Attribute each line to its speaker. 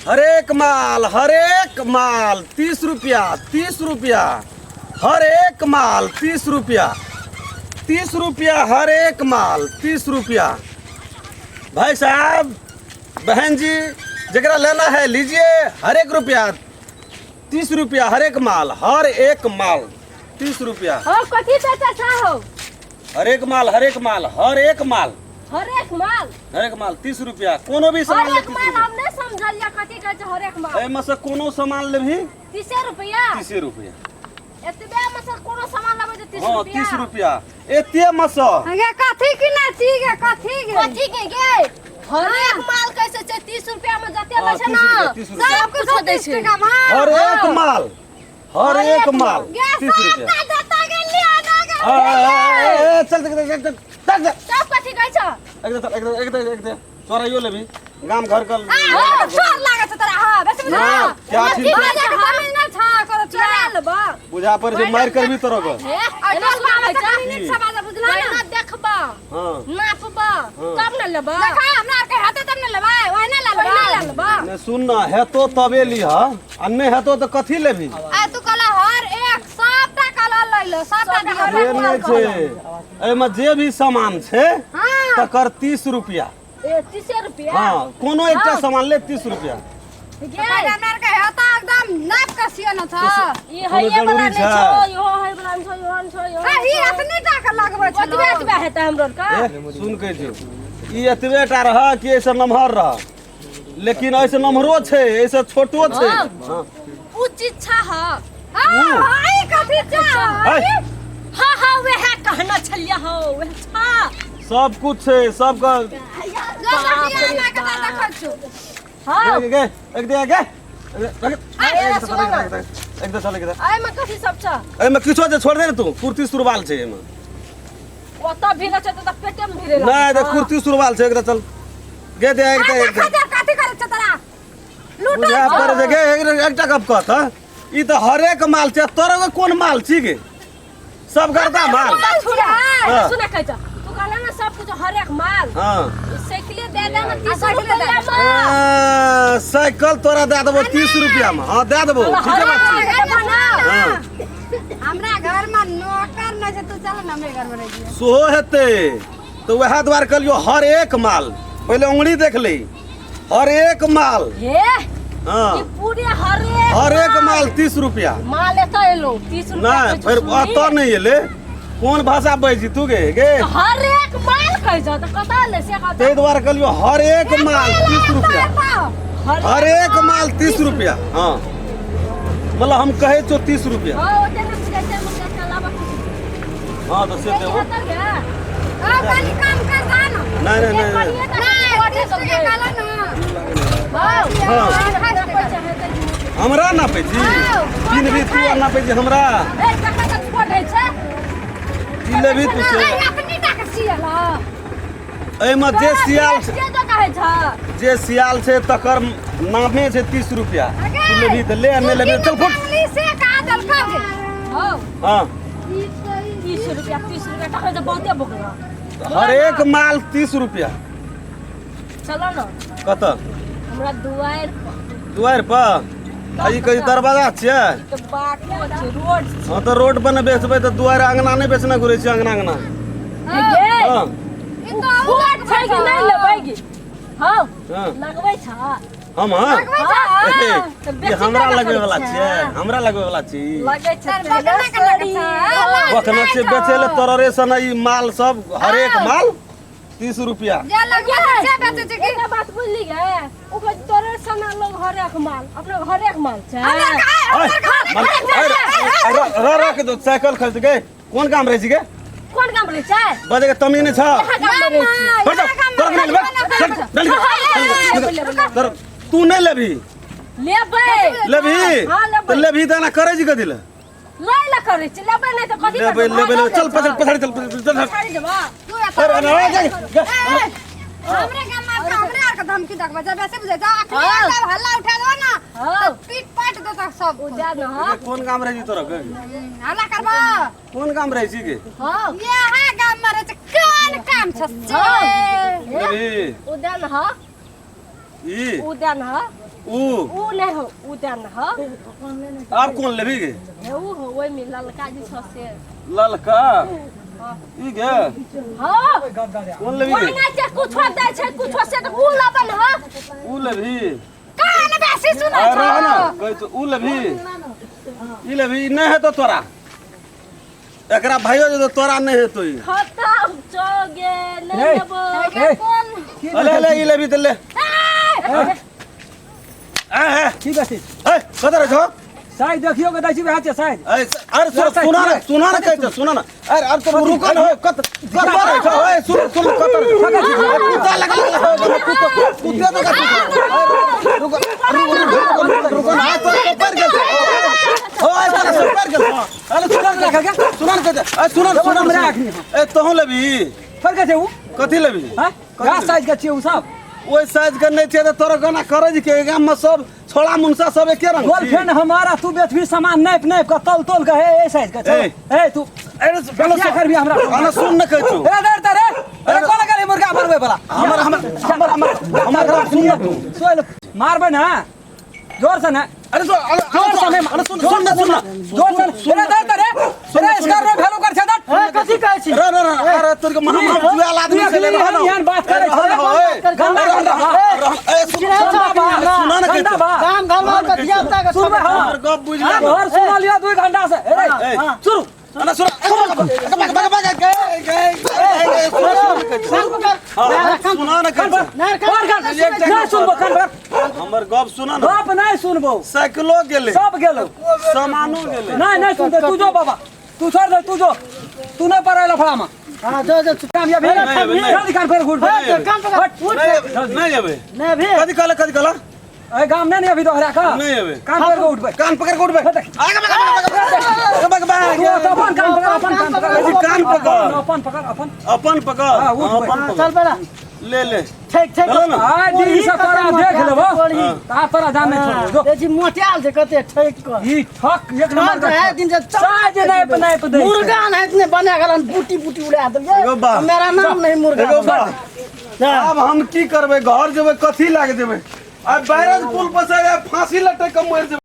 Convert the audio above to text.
Speaker 1: हर एक माल 30 रुपया 30 रुपया हर एक माल 30 रुपया 30 रुपया हर एक माल 30 रुपया। भाई साहब बहन जी जगरा लेना है लीजिए हर एक रुपया 30 रुपया हर एक माल 30 रुपया।
Speaker 2: हो कथी बेचता हो?
Speaker 1: हर एक माल
Speaker 2: हर एक माल
Speaker 1: 30 रुपया। कोनो भी सामान
Speaker 2: हर एक माल हमने समझलिया कथी कहै छै हर एक माल।
Speaker 1: एमे से कोनो सामान लेबही
Speaker 2: 30 रुपया
Speaker 1: 30 रुपया।
Speaker 2: एतबे में से कोनो सामान लेबै त 30
Speaker 1: हां
Speaker 2: रुपया।
Speaker 1: 30 रुपया एते में से
Speaker 2: गे कथी किना छी गे कथी के हर एक माल कैसे छै 30 रुपया में जते लै छै ना
Speaker 1: 30 रुपया
Speaker 2: सब कुछ दै छै।
Speaker 1: हर एक माल 30 रुपया। चल
Speaker 2: सब कथी कहै छ?
Speaker 1: एक तोरा यो लेबी गाम घर का
Speaker 2: चोर लागे छ तोरा। हां बेसी बुझा
Speaker 1: क्या ठीक है
Speaker 2: जमीन ना छा कर चोरा लेबा
Speaker 1: बुझा पर जे मार करबी तोरा को
Speaker 2: एना लागे छ मिनिट समाज बुझला ना देखबा
Speaker 1: हां
Speaker 2: नापबा तब न लेबा देखा हमरा के हाथे तब न लेबा ओहने लेबा
Speaker 1: ने सुन ना हेतो तबे लीह अन्ने हेतो त कथी लेबी
Speaker 2: आ तू कहला हर एक सबटा कलर ले लो सबटा
Speaker 1: ये नै छै एमे जे भी सामान छै तकर 30 रुपया।
Speaker 2: 30 रुपया
Speaker 1: हां कोनो एकटा सामान ले 30 रुपया।
Speaker 2: ये हमरा के हेता एकदम नाप के सिया न था ई है ये
Speaker 1: जरूरी
Speaker 2: बना
Speaker 1: छै
Speaker 2: यो है बना यो ई अपने टा के लगबै छै ओतबे हेता हमरो का
Speaker 1: सुन के छै ई एतबे टा रह कि ऐसे नमहर रह लेकिन ऐसे नमहरो छै ऐसे छोटो छै। हां
Speaker 2: उ चीज छा हां आई कथी छा हां हां वे है कहना छलिया हो वे छा
Speaker 1: सब कुछ छै सब का हां गे एक दे गे एक दे चले के
Speaker 2: आई में कथी सब छ?
Speaker 1: एमे किछो जे छोड़ दे न तू कुर्ती सुरवाल छै एमे
Speaker 2: ओता भीड़ छै त पेटे में भीड़
Speaker 1: नहीं दे कुर्ती सुरवाल छै एकरा चल गे दे एक दे
Speaker 2: कथी करे छ तोरा लूट
Speaker 1: बुझा पर जे गे एकटा गप कहत ई त हर एक माल छै तोरा के कोन माल छी गे सब करता माल
Speaker 2: सुना कहै छ तू कहला ना सब कुछ हर एक माल
Speaker 1: हां
Speaker 2: साइकिल दे दे ना 30 रुपया में
Speaker 1: साइकिल तोरा दे देबो 30 रुपया में। हां दे देबो ठीक है बात हां
Speaker 2: हमरा घर में नौकर न छै तू चल ना हमरे घर में रह जी
Speaker 1: सोहो हेते तो वह द्वार कलियो हर एक माल पहले उंगली देख ले हर एक माल
Speaker 2: हे
Speaker 1: हां
Speaker 2: ई पूरे हर
Speaker 1: एक माल 30 रुपया
Speaker 2: माल एता एलो 30 रुपया
Speaker 1: नहीं फिर अत नहीं एले कौन भाषा बजी तू गे
Speaker 2: हर एक माल कह जा त कता ले से कता
Speaker 1: ते द्वार कलियो हर एक माल 30 रुपया हर एक माल 30 रुपया। हां मतलब हम कहे तो 30 रुपया।
Speaker 2: हां ओते न कैसे मुझे चलावा
Speaker 1: हां तो से देबो
Speaker 2: आ खाली काम कर दा ना
Speaker 1: नहीं
Speaker 2: ओते सब काला ना हां
Speaker 1: हमरा ना पे जी तीन भी तू ना पे जी हमरा
Speaker 2: ए कका त फोड़ छै
Speaker 1: ई लेबी तू से
Speaker 2: अपनी टा के सियाला
Speaker 1: ए में जे सियाल
Speaker 2: जे तो कहै छ
Speaker 1: जे सियाल छै तकर नामे छै 30 रुपया तू लेबी त ले ने लेबी चल फुट
Speaker 2: से का दल कर हां
Speaker 1: हां
Speaker 2: 30 रुपया टका त बहुते बोकला
Speaker 1: हर एक माल 30 रुपया।
Speaker 2: चलो ना
Speaker 1: कत
Speaker 2: हमरा
Speaker 1: दुआर पर आई कहीं दरवाजा छै
Speaker 2: तो बाकी छै रोड
Speaker 1: हां तो रोड पर न बेचबै त दुआर अंगना नहीं बेचना घुरे छी अंगना
Speaker 2: हां
Speaker 1: हां
Speaker 2: ई तो फूट छै कि नहीं लेबै गे हां लगबै छ
Speaker 1: हम हां ये हमरा लगबै वाला छै हमरा लगबै वाला छी
Speaker 2: लगै छै
Speaker 1: बखना से बेचेले तोरे सन ई माल सब हर एक माल 30 रुपया
Speaker 2: जे लगे से बेचे छै की बात बुझली गे ओ को तोरे सन लोग हर एक माल अपने हर एक माल छै
Speaker 1: रा के तो साइकिल खरीद गए कौन काम रहे छी गे
Speaker 2: कोन काम रे छै
Speaker 1: बजे के तमी नहीं छ तू नहीं लेबी लेबी त ना करे जी कथि ले
Speaker 2: ला करे छै लेबै नहीं त कथि
Speaker 1: लेबै चल पछाड़ी चल
Speaker 2: छाड़ी देबा हमरे गाम में हमरे आर के धमकी देखबा जब ऐसे बुझे जा अखनी सब हल्ला उठा दो ना तो पीट पाट देता सब उजा न
Speaker 1: कौन काम रहे जी तोरा के
Speaker 2: हल्ला करबा
Speaker 1: कौन काम रहे छी के
Speaker 2: हां ये है गाम में रहे कौन काम छ
Speaker 1: लेबी
Speaker 2: उदन ह
Speaker 1: ई
Speaker 2: उदन ह
Speaker 1: ऊ
Speaker 3: नहीं हो ऊ देन हो
Speaker 1: आप कौन लेबी गे
Speaker 3: ऊ हो ओइ में ललका जी से
Speaker 1: ललका ई गे
Speaker 3: हां
Speaker 1: कौन लेबी गे
Speaker 3: ओना जे कुछ दे छै कुछ से त ऊ लबन हो
Speaker 1: ऊ लेबी
Speaker 2: काहे ने बेसी सुनै
Speaker 1: अरे
Speaker 2: छ
Speaker 1: ना कह तो ऊ लेबी ई लेबी नहीं है तो तोरा एकरा भाइयो जो तोरा नहीं है तो ई
Speaker 3: खत्म चोगे नहीं लेबो कौन
Speaker 1: अले अले ई लेबी त ले ए
Speaker 4: ठीक है
Speaker 1: ए कदर छ
Speaker 4: साइड देखियो के दाई हाथ है साइड
Speaker 1: अरे सुना ना कहते सुना ना अरे तो रुकन हो कत रे छ ओए सुन कतर कुत्ता लगा कुत्ता तो का रुकन हाथ तो पर गेल ओ ऐसा सब पर गेल अरे सुना ना कहते सुना मेरा ए तोहू लेबी
Speaker 4: फर के ऊ
Speaker 1: कथि लेबी
Speaker 4: हां का साइज के छियै ऊ सब
Speaker 1: ओइ साइज के नहीं छै त तोरा गाना करे के गाम में सब छोड़ा मुंसा सब एके रंग
Speaker 4: गर्लफ्रेंड हमारा तू बेच भी सामान नाप नाप के तौल तौल के ए साइज के ए तू
Speaker 1: अरे
Speaker 4: क्या कर भी हमरा
Speaker 1: गाना सुन न कहै छौ
Speaker 4: ए डर रे अरे कोन करे मुर्गा मारबे वाला हमर सोल मारबे ना जोर से ना
Speaker 1: अरे सुन
Speaker 4: जोर से अरे डर रे अरे इसका रो भेलो कर छै दट कथि कहै छी
Speaker 1: अरे तोर के महा जुआल आदमी से ले रहा
Speaker 4: यार बात करे छै गंदा
Speaker 1: सुना न कहै
Speaker 4: काम घर में कथिया ता के सुन
Speaker 1: हमर गप बुझ ले
Speaker 4: घर सुना लिया 2 घंटा से अरे शुरू
Speaker 1: अरे सुन सुना न कहै हमर गप सुना न
Speaker 4: बाप नहीं सुनबो
Speaker 1: साइकिलो गेले
Speaker 4: सब गेलो
Speaker 1: सामानो गेले
Speaker 4: नहीं सुनते तू जो बाबा तू छोड़ दे तू जो तू नहीं पर लफड़ा में हां जो काम या भी जल्दी कान पर घुट काम पर
Speaker 1: नहीं जेबे
Speaker 4: नहीं भी
Speaker 1: कथि कहला
Speaker 4: ए गाम नहीं अभी दोहरा का
Speaker 1: नहीं जेबे
Speaker 4: कान पर उठ बे
Speaker 1: कान पकड़ के उठ बे आगे
Speaker 4: अपन कान पकड़
Speaker 1: कान पकड़
Speaker 4: अपन पकड़ अपन
Speaker 1: अपन पकड़
Speaker 4: चल बेला
Speaker 1: ले
Speaker 4: ठीक आ दी से तोरा देख लेबो ता तोरा जान नहीं छोड़
Speaker 5: ए जी मोटियाल से कते ठक कर
Speaker 4: ई ठक एक नंबर का
Speaker 5: है दिन से
Speaker 4: साज नहीं बनाए पे दे
Speaker 5: मुर्गा है इतने बने गलन बूटी बूटी उड़ा दे
Speaker 1: एगो बा
Speaker 5: मेरा नाम नहीं मुर्गा
Speaker 1: एगो बा अब हम की करबे घर जेबे कथि लाग देबे आ बैरज पुल पर से फांसी लटक के मर जेबे।